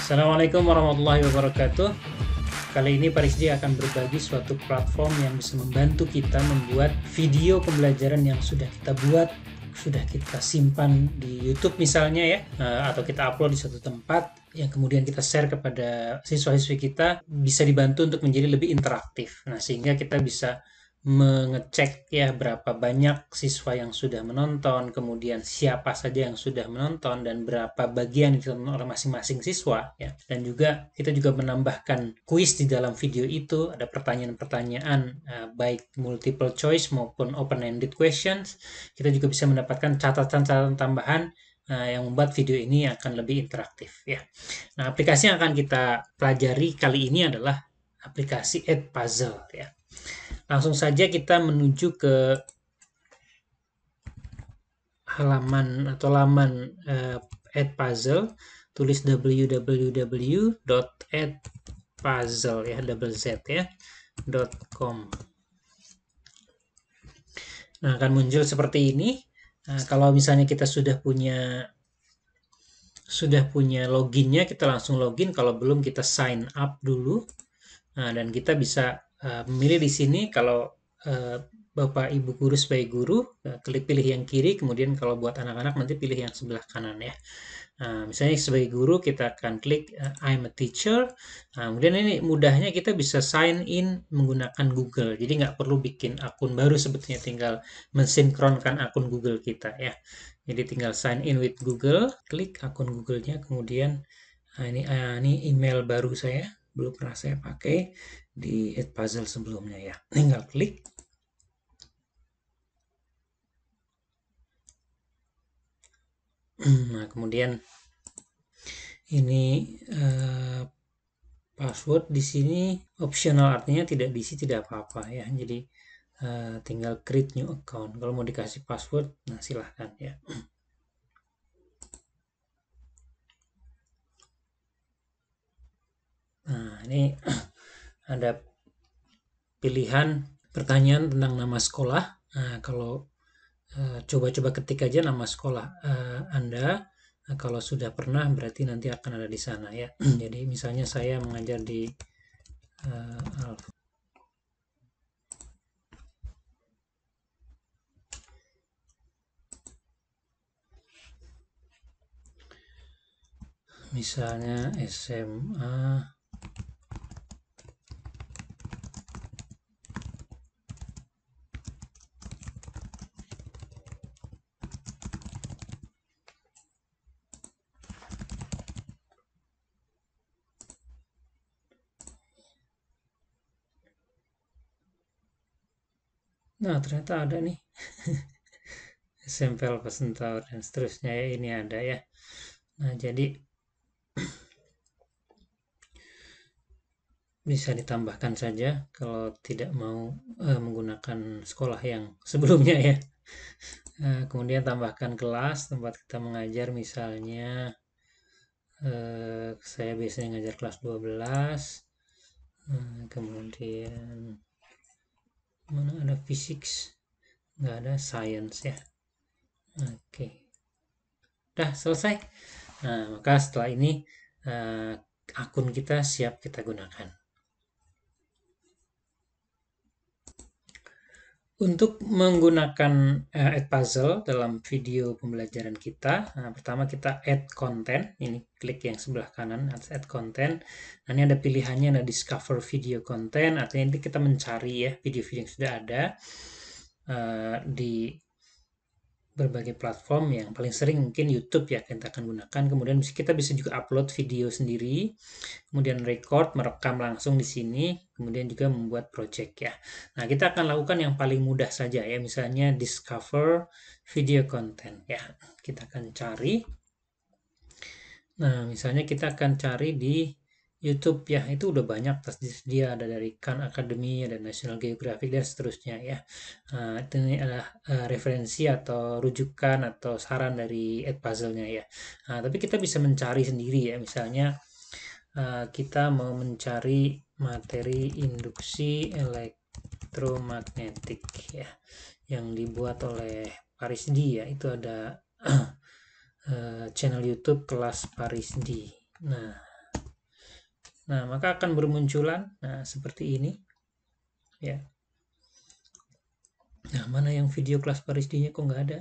Assalamualaikum warahmatullahi wabarakatuh. Kali ini Pak Rizdi akan berbagi suatu platform yang bisa membantu kita membuat video pembelajaran yang sudah kita buat, sudah kita simpan di YouTube misalnya ya, atau kita upload di suatu tempat yang kemudian kita share kepada siswa-siswi kita, bisa dibantu untuk menjadi lebih interaktif. Nah, sehingga kita bisa mengecek ya berapa banyak siswa yang sudah menonton, kemudian siapa saja yang sudah menonton dan berapa bagian ditonton oleh masing-masing siswa ya. Dan juga kita juga menambahkan kuis di dalam video itu, ada pertanyaan-pertanyaan baik multiple choice maupun open-ended questions. Kita juga bisa mendapatkan catatan-catatan tambahan yang membuat video ini akan lebih interaktif ya. Nah, aplikasi yang akan kita pelajari kali ini adalah aplikasi Edpuzzle ya. Langsung saja kita menuju ke halaman atau laman Edpuzzle, tulis www.edpuzzle ya, double Z ya, .com. Nah, akan muncul seperti ini. Nah, kalau misalnya kita sudah punya loginnya, kita langsung login. Kalau belum, kita sign up dulu. Nah, dan kita bisa memilih di sini. Kalau Bapak Ibu guru sebagai guru, klik pilih yang kiri, kemudian kalau buat anak-anak nanti pilih yang sebelah kanan ya. Nah, misalnya sebagai guru kita akan klik I'm a teacher. Nah, kemudian ini mudahnya kita bisa sign in menggunakan Google. Jadi nggak perlu bikin akun baru, sebetulnya tinggal mensinkronkan akun Google kita ya. Jadi tinggal sign in with Google, klik akun Google-nya, kemudian ini email baru saya, belum pernah saya pakai di Edpuzzle sebelumnya ya. Tinggal klik. Nah, kemudian ini password di sini optional, artinya tidak diisi tidak apa-apa ya. Jadi tinggal create new account. Kalau mau dikasih password, nah silahkan ya. Nah, ini ada pilihan pertanyaan tentang nama sekolah. Nah, kalau coba-coba ketik aja nama sekolah Anda. Nah, kalau sudah pernah berarti nanti akan ada di sana ya. Jadi misalnya saya mengajar di misalnya SMA Nah, ternyata ada nih. SMP Centaur dan seterusnya ya, ini ada ya. Nah, jadi bisa ditambahkan saja kalau tidak mau menggunakan sekolah yang sebelumnya ya. Kemudian tambahkan kelas tempat kita mengajar, misalnya saya biasanya ngajar kelas 12. Kemudian mana ada physics, nggak ada science ya. Oke. Udah selesai. Nah, maka setelah ini akun kita siap kita gunakan. Untuk menggunakan Edpuzzle dalam video pembelajaran kita, nah, pertama kita add content. Ini klik yang sebelah kanan add content. Nah, ini ada pilihannya, ada discover video content, artinya nanti kita mencari ya video-video yang sudah ada di berbagai platform. Yang paling sering mungkin YouTube ya kita akan gunakan. Kemudian kita bisa juga upload video sendiri, kemudian record, merekam langsung di sini, kemudian juga membuat project ya. Nah, kita akan lakukan yang paling mudah saja ya, misalnya discover video content ya. Kita akan cari. Nah, misalnya kita akan cari di YouTube ya, itu udah banyak tersedia, ada dari Khan Academy, ada National Geographic dan seterusnya ya. Ini adalah referensi atau rujukan atau saran dari Edpuzzle-nya ya. Nah, tapi kita bisa mencari sendiri ya, misalnya kita mau mencari materi induksi elektromagnetik ya, yang dibuat oleh Parisdi ya, itu ada channel YouTube kelas Parisdi. Nah, Nah, maka akan bermunculan seperti ini ya. Nah, mana yang video kelas Parisdi-nya kok nggak ada?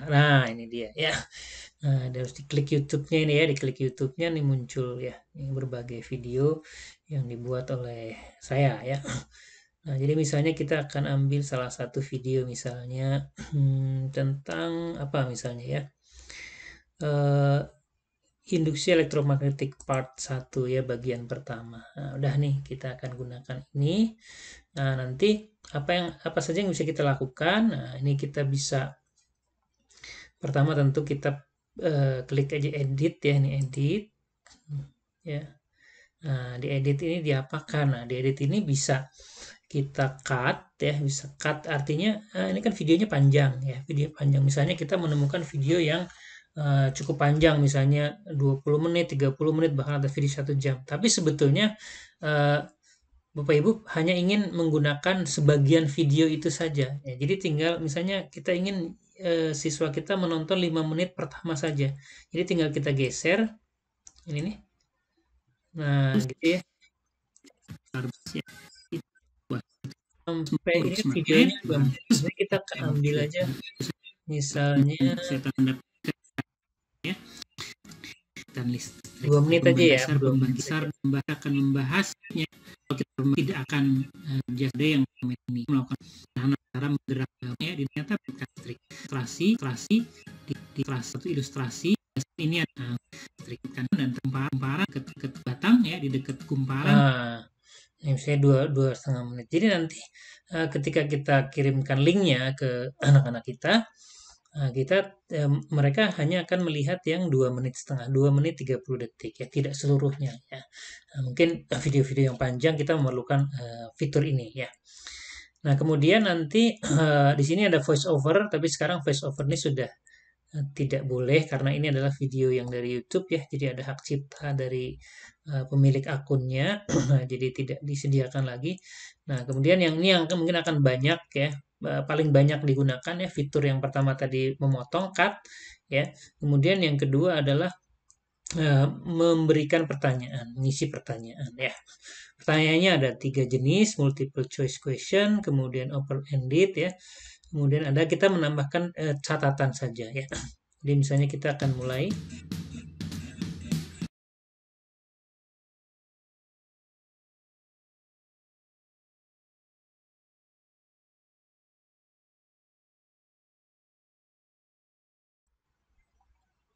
Nah, ini dia ya. Nah, harus diklik YouTube-nya ini ya, diklik YouTube-nya nih muncul ya, ini berbagai video yang dibuat oleh saya ya. Nah, jadi misalnya kita akan ambil salah satu video misalnya tentang apa misalnya ya, eh, induksi elektromagnetik part 1 ya, bagian pertama. Nah, udah nih kita akan gunakan ini. Nah, nanti apa saja yang bisa kita lakukan? Nah, ini kita bisa pertama tentu kita klik aja edit ya, ini edit ya. Nah, di edit ini diapakan? Nah, di edit ini bisa kita cut ya, bisa cut artinya ini kan videonya panjang ya, video panjang. Misalnya kita menemukan video yang cukup panjang, misalnya 20 menit, 30 menit, bahkan ada video 1 jam. Tapi sebetulnya uh, Bapak Ibu hanya ingin menggunakan sebagian video itu saja. Ya, jadi tinggal misalnya kita ingin siswa kita menonton 5 menit pertama saja. Jadi tinggal kita geser ini nih. Nah, gitu ya. Sampai ini videonya jadi kita akan ambil aja misalnya dan listrik 2 menit aja ya. Besar akan membahasnya. Kalau kita tidak akan jasa yang ini melakukan cara menggerakkannya di ternyata listrik ilustrasi di kelas satu ilustrasi ini ada listrik dan kumparan ke batang ya, di dekat kumparan. Ini misalnya 2,5 menit. Jadi nanti ketika kita kirimkan linknya ke anak-anak kita, mereka hanya akan melihat yang 2,5 menit, 2 menit 30 detik ya, tidak seluruhnya ya. Nah, mungkin video-video yang panjang kita memerlukan fitur ini ya. Nah, kemudian nanti di sini ada voice over, tapi sekarang voice over ini sudah tidak boleh karena ini adalah video yang dari YouTube ya, jadi ada hak cipta dari pemilik akunnya, jadi tidak disediakan lagi. Nah, kemudian yang ini yang mungkin akan banyak ya, paling banyak digunakan ya, fitur yang pertama tadi memotong cut ya, kemudian yang kedua adalah memberikan pertanyaan, mengisi pertanyaan ya. Pertanyaannya ada 3 jenis, multiple choice question, kemudian open ended ya. Kemudian ada kita menambahkan catatan saja ya. Jadi misalnya kita akan mulai.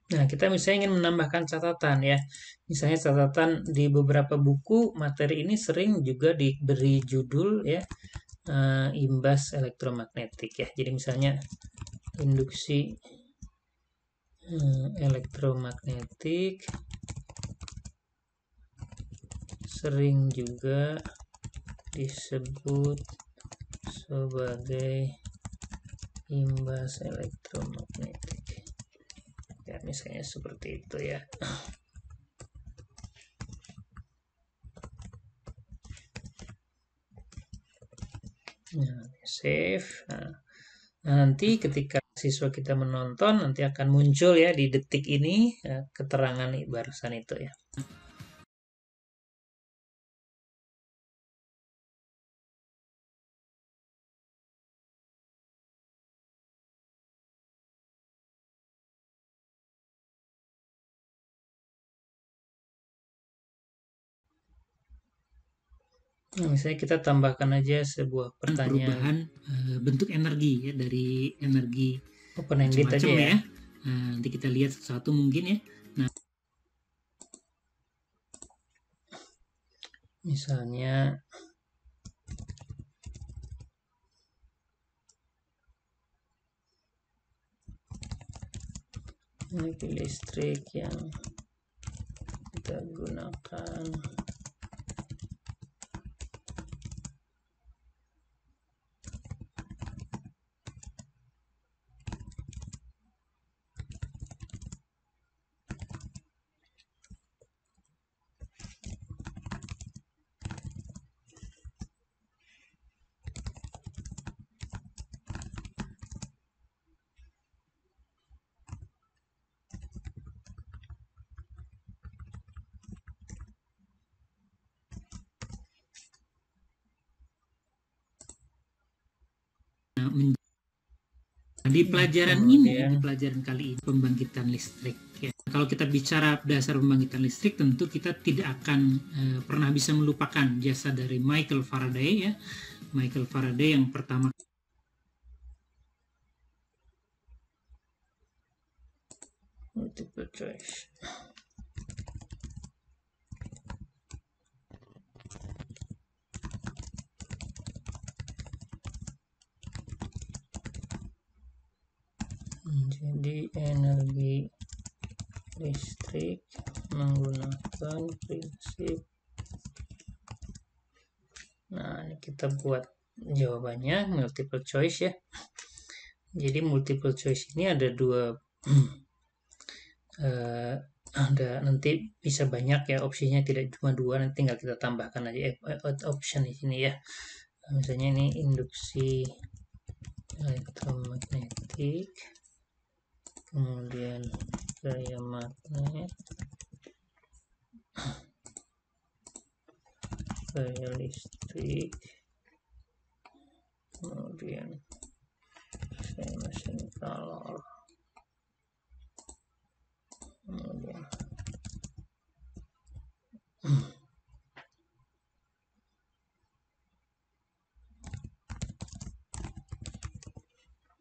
Nah, kita misalnya ingin menambahkan catatan ya. Misalnya catatan di beberapa buku materi ini sering juga diberi judul ya, imbas elektromagnetik ya. Jadi misalnya induksi elektromagnetik sering juga disebut sebagai imbas elektromagnetik ya, misalnya seperti itu ya. Nah, save. Nah, nanti ketika siswa kita menonton nanti akan muncul ya di detik ini keterangan barusan itu ya. Nah, misalnya kita tambahkan aja sebuah pertanyaan. Perubahan bentuk energi ya, dari energi open ended aja ya. Nah, nanti kita lihat satu mungkin ya. Nah, misalnya energi listrik yang kita gunakan di pelajaran di pelajaran kali ini pembangkitan listrik. Ya. Kalau kita bicara dasar pembangkitan listrik, tentu kita tidak akan pernah bisa melupakan jasa dari Michael Faraday ya. Michael Faraday yang pertama multiple choice. Jadi energi listrik menggunakan prinsip. Nah, ini kita buat jawabannya multiple choice ya. Jadi multiple choice ini ada dua, ada nanti bisa banyak ya opsinya, tidak cuma dua, nanti tinggal kita tambahkan aja option di sini ya. Misalnya ini induksi elektromagnetik, kemudian gaya magnet, gaya listrik, kemudian mesin kalor, kemudian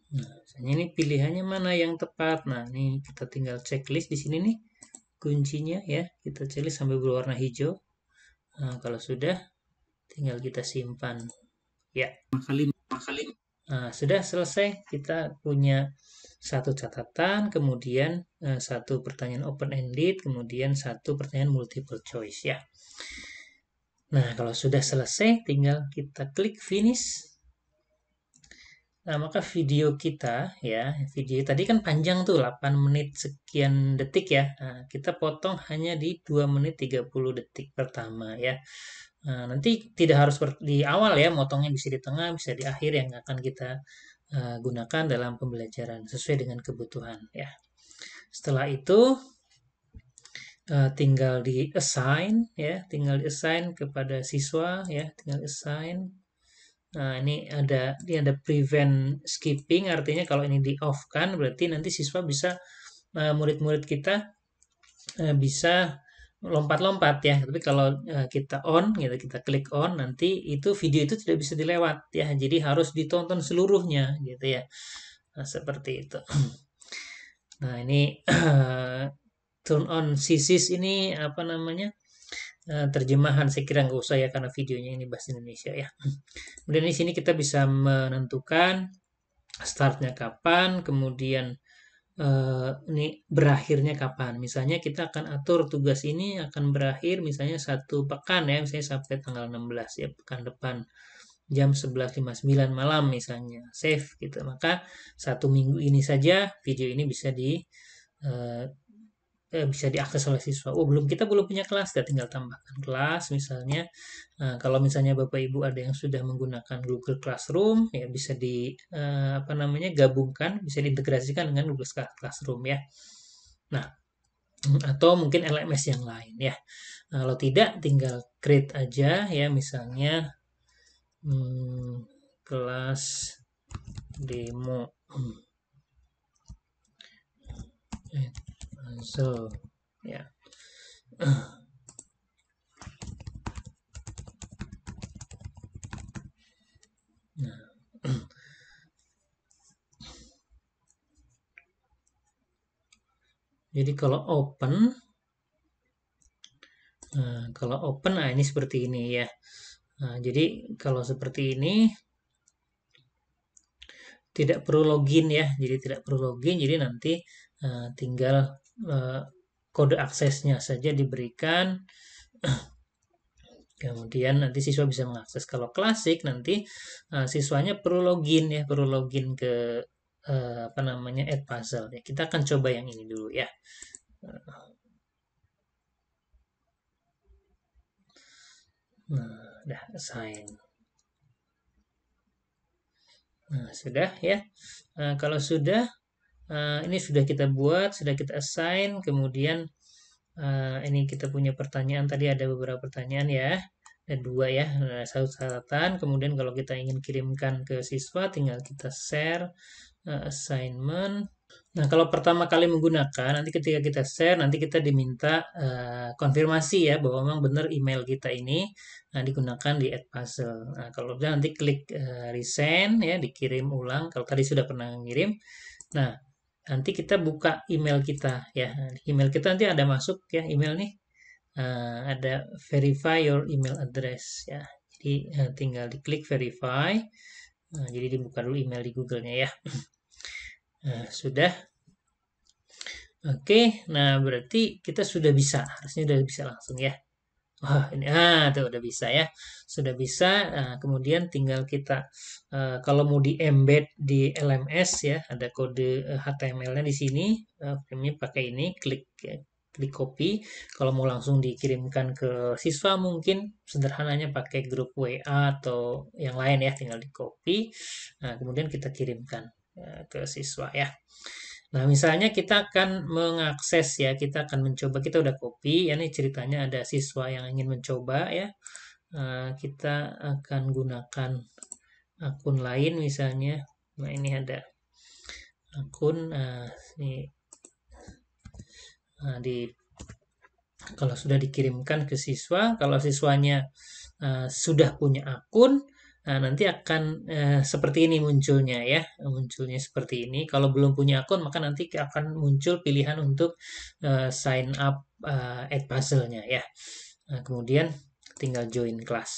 nah, ini pilihannya mana yang tepat. Nah, ini kita tinggal checklist di sini nih kuncinya ya. Kita checklist sampai berwarna hijau. Nah, kalau sudah tinggal kita simpan. Ya. Nah, sudah selesai. Kita punya satu catatan, kemudian satu pertanyaan open ended, kemudian satu pertanyaan multiple choice ya. Nah, kalau sudah selesai tinggal kita klik finish. Nah, maka video kita ya, video tadi kan panjang tuh 8 menit sekian detik ya. Nah, kita potong hanya di 2 menit 30 detik pertama ya. Nah, nanti tidak harus di awal ya, motongnya bisa di tengah, bisa di akhir yang akan kita gunakan dalam pembelajaran sesuai dengan kebutuhan ya. Setelah itu tinggal di assign ya, tinggal di assign kepada siswa ya, tinggal assign. Nah, ini ada prevent skipping, artinya kalau ini di off kan berarti nanti siswa bisa murid-murid kita bisa lompat-lompat ya. Tapi kalau kita on gitu, kita klik on, nanti itu video itu tidak bisa dilewat ya. Jadi harus ditonton seluruhnya gitu ya. Nah, seperti itu. Nah, ini turn on CSIS ini apa namanya? Terjemahan saya kira nggak usah ya karena videonya ini bahasa Indonesia ya. Kemudian di sini kita bisa menentukan startnya kapan, kemudian ini berakhirnya kapan. Misalnya kita akan atur tugas ini akan berakhir misalnya 1 pekan ya, misalnya sampai tanggal 16 ya, pekan depan jam 11.59 malam misalnya, save gitu. Maka 1 minggu ini saja video ini bisa bisa diakses oleh siswa. Oh, kita belum punya kelas, kita tinggal tambahkan kelas misalnya. Nah, kalau misalnya Bapak Ibu ada yang sudah menggunakan Google Classroom, ya bisa gabungkan, bisa diintegrasikan dengan Google Classroom ya. Nah, atau mungkin LMS yang lain ya. Nah, kalau tidak tinggal create aja ya, misalnya kelas demo. So, ya. Nah. Jadi kalau open, nah ini seperti ini ya. Nah, jadi kalau seperti ini tidak perlu login ya. Jadi tidak perlu login. Jadi nanti tinggal kode aksesnya saja diberikan. Kemudian nanti siswa bisa mengakses. Kalau klasik nanti siswanya perlu login ya, perlu login ke Edpuzzle ya. Kita akan coba yang ini dulu ya. Nah, udah assign. Nah, sudah ya. Kalau sudah ini sudah kita buat, sudah kita assign, kemudian ini kita punya pertanyaan, tadi ada beberapa pertanyaan ya. ada 2 ya, satu catatan. Kemudian kalau kita ingin kirimkan ke siswa, tinggal kita share assignment. Nah, kalau pertama kali menggunakan, nanti ketika kita share, nanti kita diminta konfirmasi ya bahwa memang benar email kita ini digunakan di Edpuzzle. Nah, kalau udah nanti klik resend ya, dikirim ulang. Kalau tadi sudah pernah ngirim, nah nanti kita buka email kita ya. Di email kita nanti ada masuk ya email nih, ada verify your email address ya. Jadi tinggal diklik verify. Nah, jadi dibuka dulu email di Google-nya ya. Nah, sudah. Oke, nah berarti kita sudah bisa, harusnya sudah bisa langsung ya. Wah, ini tuh udah bisa ya. Sudah bisa. Nah, kemudian tinggal kita kalau mau di embed di LMS ya, ada kode HTML-nya di sini. Ini pakai ini, klik copy. Kalau mau langsung dikirimkan ke siswa mungkin sederhananya pakai grup WA atau yang lain ya, tinggal di copy. Nah, kemudian kita kirimkan ke siswa ya. Nah, misalnya kita akan mengakses ya, kita akan mencoba, kita udah copy, ya ini ceritanya ada siswa yang ingin mencoba ya. Kita akan gunakan akun lain misalnya. Nah, ini ada akun ini kalau sudah dikirimkan ke siswa, kalau siswanya sudah punya akun, nah, nanti akan seperti ini munculnya ya, munculnya seperti ini. Kalau belum punya akun, maka nanti akan muncul pilihan untuk sign up Edpuzzle-nya ya. Nah, kemudian tinggal join kelas.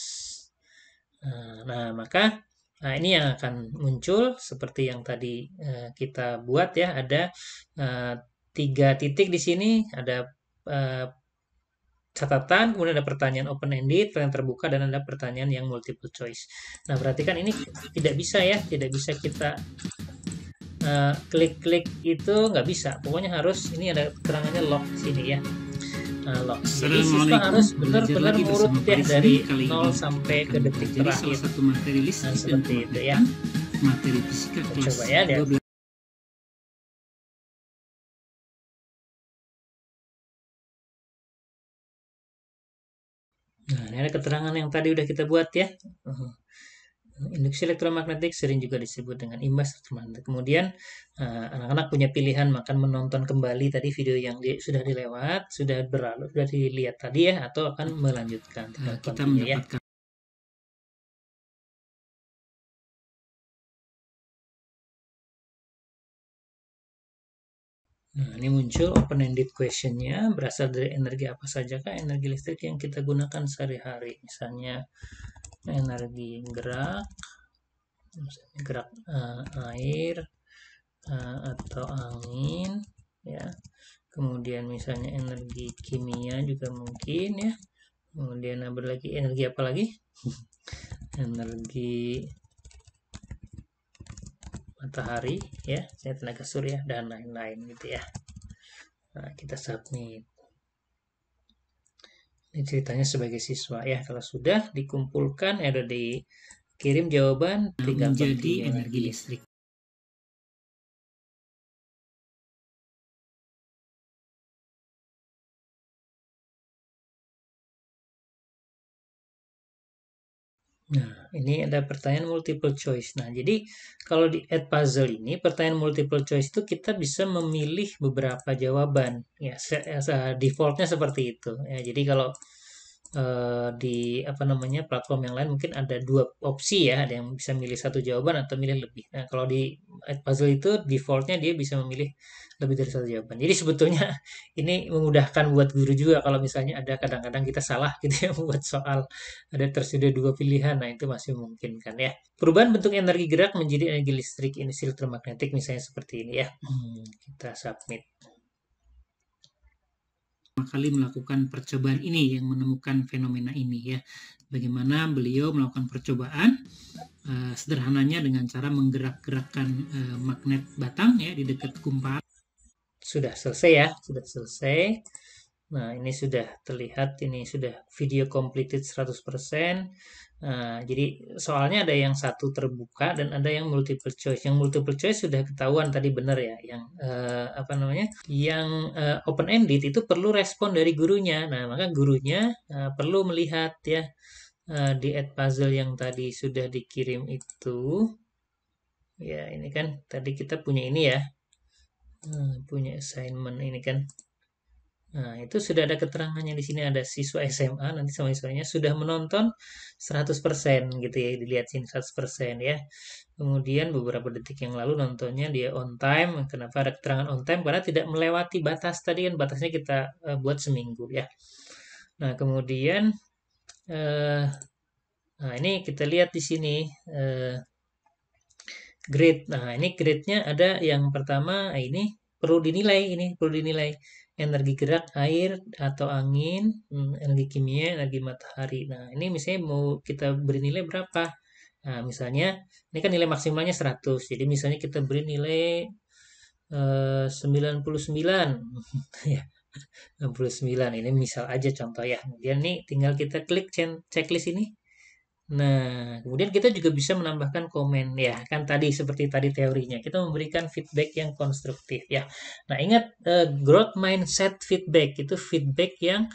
Nah, maka ini yang akan muncul seperti yang tadi kita buat ya. Ada 3 titik di sini, ada catatan, kemudian ada pertanyaan open-ended, pertanyaan terbuka, dan ada pertanyaan yang multiple choice. Nah, berarti kan ini tidak bisa ya, tidak bisa kita klik-klik itu nggak bisa. Pokoknya harus, ini ada keterangannya log di sini ya. Log. Jadi siswa harus benar-benar urut ya dari 0 sampai ke detik terakhir. Satu materi list nah, seperti itu ya. Materi fisika kelas coba ya, 12. Nah, ini ada keterangan yang tadi udah kita buat ya. Induksi elektromagnetik sering juga disebut dengan imbas elektromagnetik. Kemudian anak-anak punya pilihan makan menonton kembali tadi video yang sudah dilewat, sudah berlalu, sudah dilihat tadi ya, atau akan melanjutkan. Kita mendapatkan Nah, ini muncul open-ended question-nya, berasal dari energi apa saja kah energi listrik yang kita gunakan sehari-hari. Misalnya energi gerak, misalnya gerak air atau angin ya. Kemudian misalnya energi kimia juga mungkin ya. Kemudian ada lagi energi apa lagi? Energi matahari ya, tenaga surya dan lain-lain gitu ya. Nah, kita submit. Ini ceritanya sebagai siswa ya. Kalau sudah dikumpulkan, ada dikirim jawaban, tinggal menjadi energi listrik. Nah, ini ada pertanyaan multiple choice. Nah, jadi kalau di Edpuzzle ini, pertanyaan multiple choice itu kita bisa memilih beberapa jawaban. Ya, defaultnya seperti itu. Ya, jadi kalau di apa namanya platform yang lain mungkin ada 2 opsi ya, ada yang bisa milih 1 jawaban atau milih lebih. Nah, kalau di Edpuzzle itu defaultnya dia bisa memilih lebih dari 1 jawaban. Jadi sebetulnya ini memudahkan buat guru juga kalau misalnya ada kadang-kadang kita salah gitu ya buat soal ada tersedia 2 pilihan. Nah, itu masih memungkinkan ya. Perubahan bentuk energi gerak menjadi energi listrik induksi elektromagnetik misalnya seperti ini ya. Kita submit. Kali melakukan percobaan ini yang menemukan fenomena ini ya. Bagaimana beliau melakukan percobaan sederhananya dengan cara menggerak-gerakkan magnet batang ya di dekat kumparan. Sudah selesai ya, sudah selesai. Nah, ini sudah terlihat, ini sudah video completed 100%. Nah, jadi soalnya ada yang satu terbuka dan ada yang multiple choice. Yang multiple choice sudah ketahuan tadi benar ya. Yang apa namanya? Yang open ended itu perlu respon dari gurunya. Nah, maka gurunya perlu melihat ya di add puzzle yang tadi sudah dikirim itu. Ya, ini kan tadi kita punya ini ya. Punya assignment ini kan. Nah, itu sudah ada keterangannya di sini, ada siswa SMA nanti sama siswanya sudah menonton 100% gitu ya, dilihat sini 100% ya. Kemudian beberapa detik yang lalu nontonnya dia on time. Kenapa ada keterangan on time? Karena tidak melewati batas, tadi kan batasnya kita buat seminggu ya. Nah, kemudian nah ini kita lihat di sini grade. Nah, ini grade-nya ada yang pertama, ini perlu dinilai, energi gerak, air atau angin, energi kimia, energi matahari. Nah, ini misalnya mau kita beri nilai berapa? Nah, misalnya ini kan nilai maksimalnya 100. Jadi misalnya kita beri nilai 99 ya. 69 ini misal aja contoh ya. Kemudian nih tinggal kita klik checklist ini. Nah, kemudian kita juga bisa menambahkan komen ya, kan tadi seperti tadi teorinya, kita memberikan feedback yang konstruktif ya. Nah, ingat growth mindset feedback itu feedback yang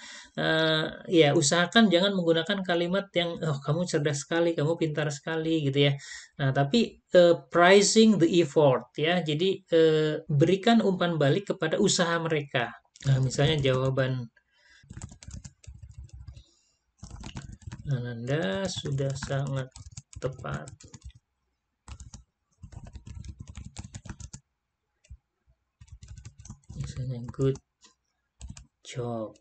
ya usahakan jangan menggunakan kalimat yang oh kamu cerdas sekali, kamu pintar sekali gitu ya. Nah, tapi pricing the effort ya. Jadi berikan umpan balik kepada usaha mereka. Nah, misalnya jawaban Ananda sudah sangat tepat. Misalnya good job.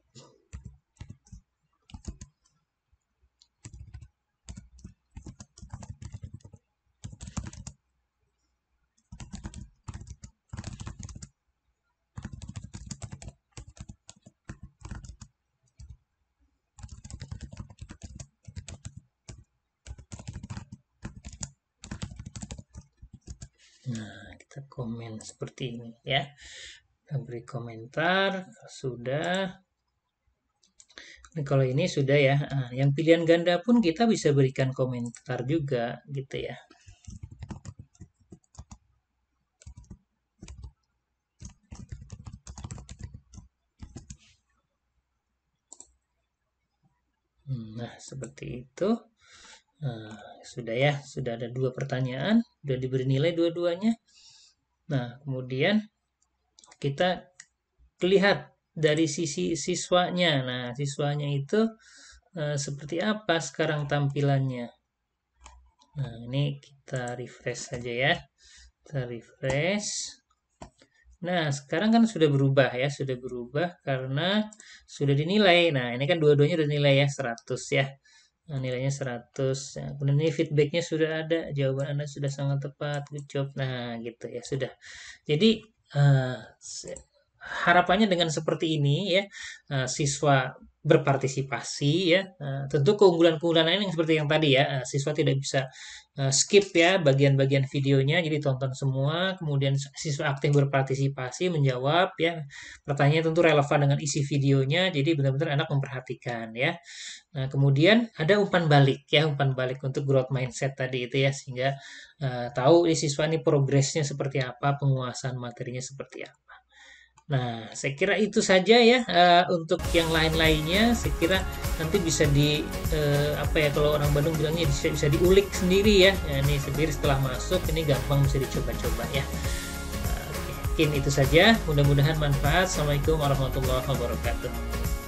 Nah, kita komen seperti ini ya. Kita beri komentar, sudah. Nah, kalau ini sudah ya. Nah, yang pilihan ganda pun kita bisa berikan komentar juga gitu ya. Nah, seperti itu. Nah, sudah ya, sudah ada 2 pertanyaan, sudah diberi nilai dua-duanya. Nah, kemudian kita lihat dari sisi siswanya. Nah, siswanya itu seperti apa sekarang tampilannya. Nah, ini kita refresh saja ya. Kita refresh. Nah, sekarang kan sudah berubah ya, sudah berubah karena sudah dinilai. Nah, ini kan dua-duanya udah nilai ya, 100 ya. Nah, nilainya 100. Nah, kemudian ini feedbacknya sudah ada, jawaban Anda sudah sangat tepat, good job. Nah, gitu ya, sudah. Jadi, harapannya dengan seperti ini ya, siswa berpartisipasi ya. Tentu keunggulan-keunggulan lain yang seperti yang tadi ya, siswa tidak bisa skip ya bagian-bagian videonya, jadi tonton semua. Kemudian siswa aktif berpartisipasi, menjawab ya. Pertanyaan tentu relevan dengan isi videonya, jadi benar-benar anak memperhatikan ya. Nah, kemudian ada umpan balik ya, umpan balik untuk growth mindset tadi itu ya, sehingga tahu siswa ini progresnya seperti apa, penguasaan materinya seperti apa. Nah, saya kira itu saja ya untuk yang lain-lainnya. Saya kira nanti bisa apa ya, kalau orang Bandung bilangnya bisa diulik sendiri ya. Ini sendiri setelah masuk ini gampang bisa dicoba-coba ya. Mungkin itu saja. Mudah-mudahan manfaat. Assalamualaikum warahmatullahi wabarakatuh.